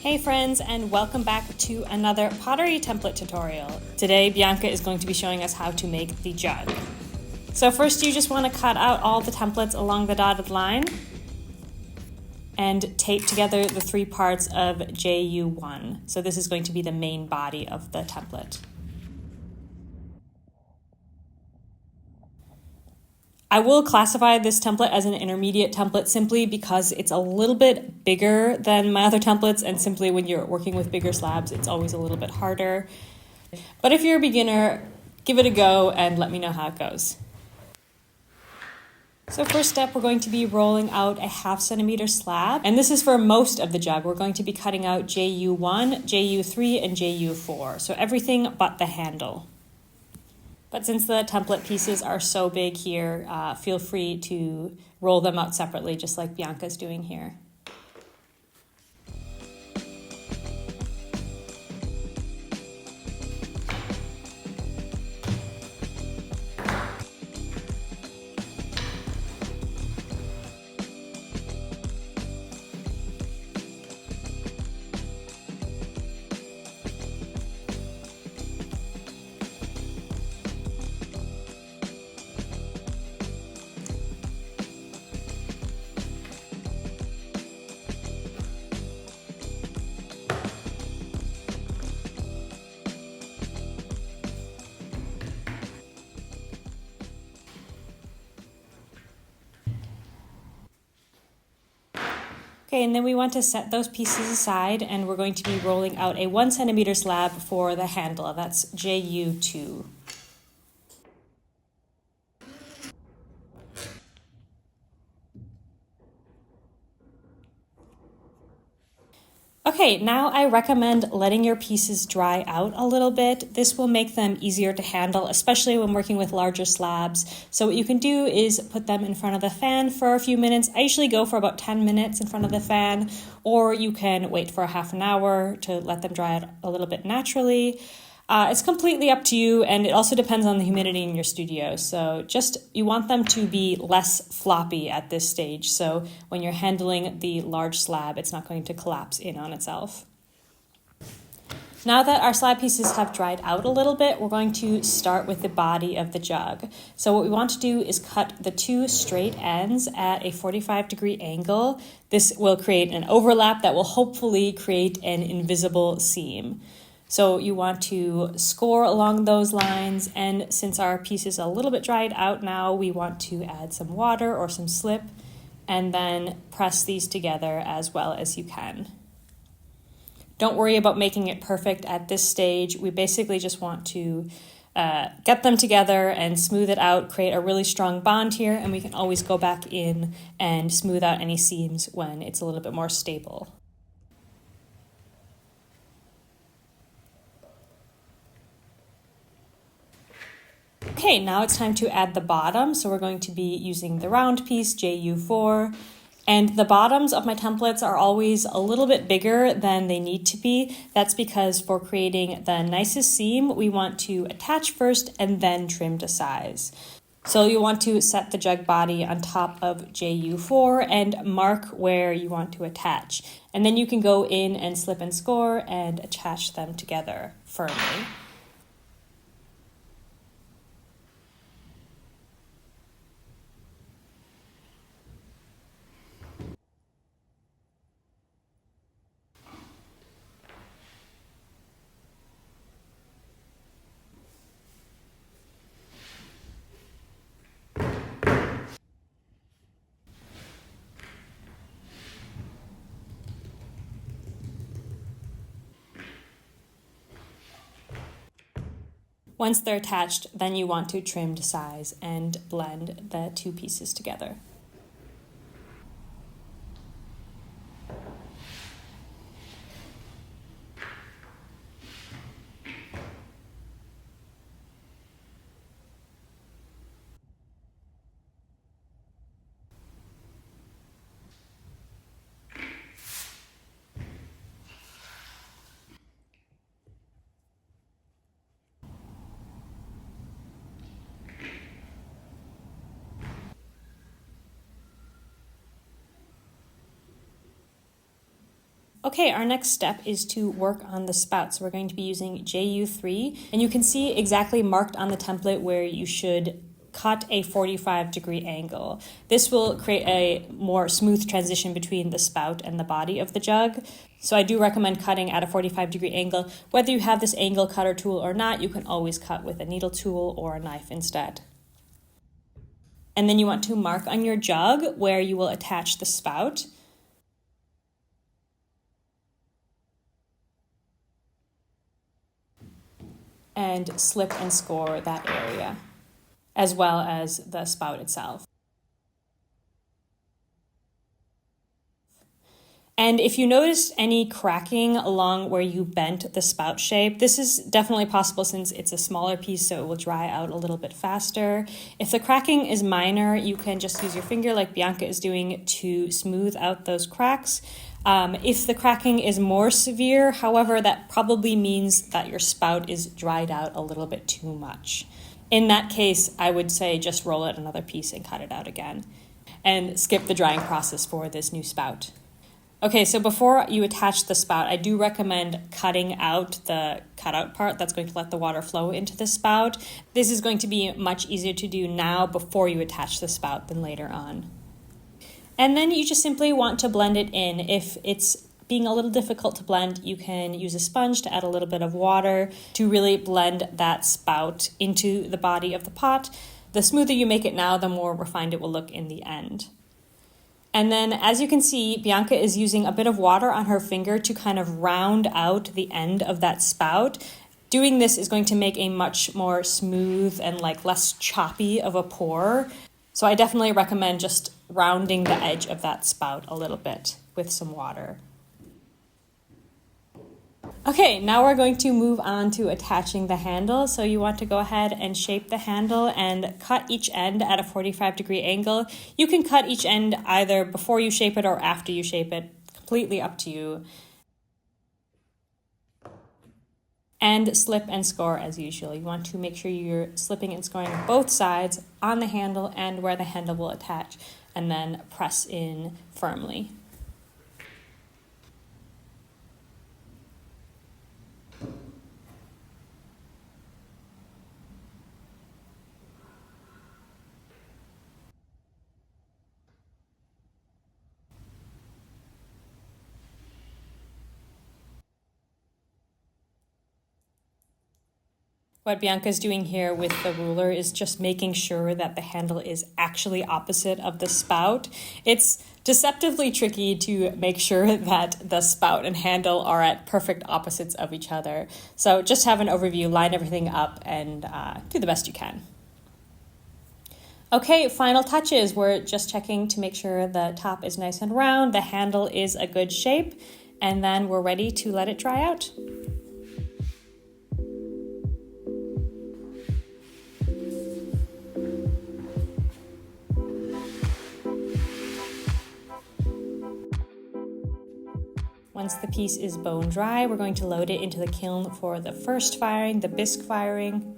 Hey friends, and welcome back to another pottery template tutorial. Today Bianca is going to be showing us how to make the jug. So first you just want to cut out all the templates along the dotted line and tape together the three parts of JU1. So this is going to be the main body of the template. I will classify this template as an intermediate template simply because it's a little bit bigger than my other templates, and simply when you're working with bigger slabs, it's always a little bit harder. But if you're a beginner, give it a go and let me know how it goes. So first step, we're going to be rolling out a 1/2 centimeter slab, and this is for most of the jug. We're going to be cutting out JU1, JU3, and JU4, so everything but the handle. But since the template pieces are so big here, feel free to roll them out separately, just like Bianca's doing here. Okay, and then we want to set those pieces aside, and we're going to be rolling out a 1 centimeter slab for the handle. That's JU2. Okay, now I recommend letting your pieces dry out a little bit. This will make them easier to handle, especially when working with larger slabs. So what you can do is put them in front of the fan for a few minutes. I usually go for about 10 minutes in front of the fan, or you can wait for a half an hour to let them dry out a little bit naturally. It's completely up to you, and it also depends on the humidity in your studio. So you want them to be less floppy at this stage. So when you're handling the large slab, it's not going to collapse in on itself. Now that our slab pieces have dried out a little bit, we're going to start with the body of the jug. So what we want to do is cut the two straight ends at a 45-degree angle. This will create an overlap that will hopefully create an invisible seam. So you want to score along those lines, and since our piece is a little bit dried out now, we want to add some water or some slip and then press these together as well as you can. Don't worry about making it perfect at this stage. We basically just want to get them together and smooth it out, create a really strong bond here, and we can always go back in and smooth out any seams when it's a little bit more stable. Okay, now it's time to add the bottom. So we're going to be using the round piece, JU4. And the bottoms of my templates are always a little bit bigger than they need to be. That's because for creating the nicest seam, we want to attach first and then trim to size. So you want to set the jug body on top of JU4 and mark where you want to attach. And then you can go in and slip and score and attach them together firmly. Once they're attached, then you want to trim to size and blend the two pieces together. Okay, our next step is to work on the spout. So we're going to be using JU3, and you can see exactly marked on the template where you should cut a 45-degree angle. This will create a more smooth transition between the spout and the body of the jug. So I do recommend cutting at a 45-degree angle. Whether you have this angle cutter tool or not, you can always cut with a needle tool or a knife instead. And then you want to mark on your jug where you will attach the spout. And slip and score that area, as well as the spout itself. And if you noticed any cracking along where you bent the spout shape, this is definitely possible since it's a smaller piece, so it will dry out a little bit faster. If the cracking is minor, you can just use your finger like Bianca is doing to smooth out those cracks. If the cracking is more severe, however, that probably means that your spout is dried out a little bit too much. In that case, I would say just roll it another piece and cut it out again, and skip the drying process for this new spout. Okay, so before you attach the spout, I do recommend cutting out the cutout part that's going to let the water flow into the spout. This is going to be much easier to do now before you attach the spout than later on. And then you just simply want to blend it in. If it's being a little difficult to blend, you can use a sponge to add a little bit of water to really blend that spout into the body of the pot. The smoother you make it now, the more refined it will look in the end. And then as you can see, Bianca is using a bit of water on her finger to kind of round out the end of that spout. Doing this is going to make a much more smooth and less choppy of a pour. So I definitely recommend just rounding the edge of that spout a little bit with some water. Okay, now we're going to move on to attaching the handle. So you want to go ahead and shape the handle and cut each end at a 45-degree angle. You can cut each end either before you shape it or after you shape it, completely up to you. And slip and score as usual. You want to make sure you're slipping and scoring both sides on the handle and where the handle will attach, and then press in firmly. What Bianca's doing here with the ruler is just making sure that the handle is actually opposite of the spout. It's deceptively tricky to make sure that the spout and handle are at perfect opposites of each other. So just have an overview, line everything up, and do the best you can. Okay, final touches. We're just checking to make sure the top is nice and round, the handle is a good shape, and then we're ready to let it dry out. Once the piece is bone dry, we're going to load it into the kiln for the first firing, the bisque firing.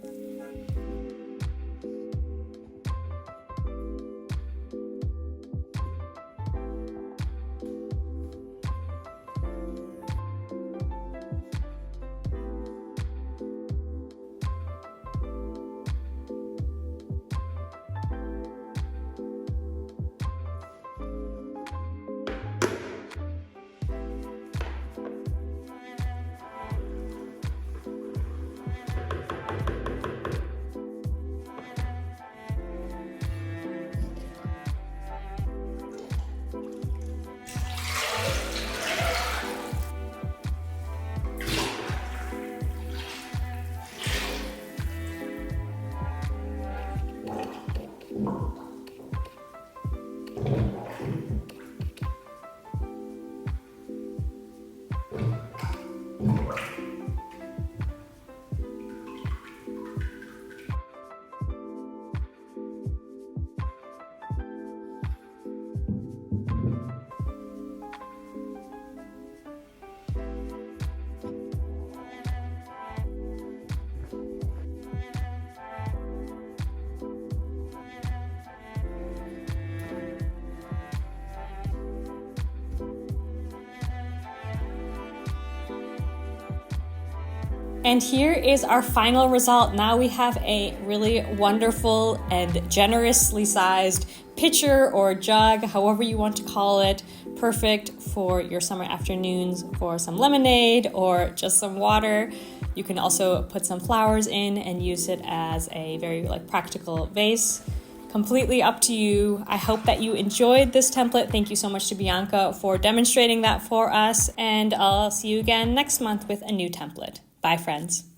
And here is our final result. Now we have a really wonderful and generously sized pitcher or jug, however you want to call it, perfect for your summer afternoons for some lemonade or just some water. You can also put some flowers in and use it as a very practical vase. Completely up to you. I hope that you enjoyed this template. Thank you so much to Bianca for demonstrating that for us, and I'll see you again next month with a new template. Bye, friends.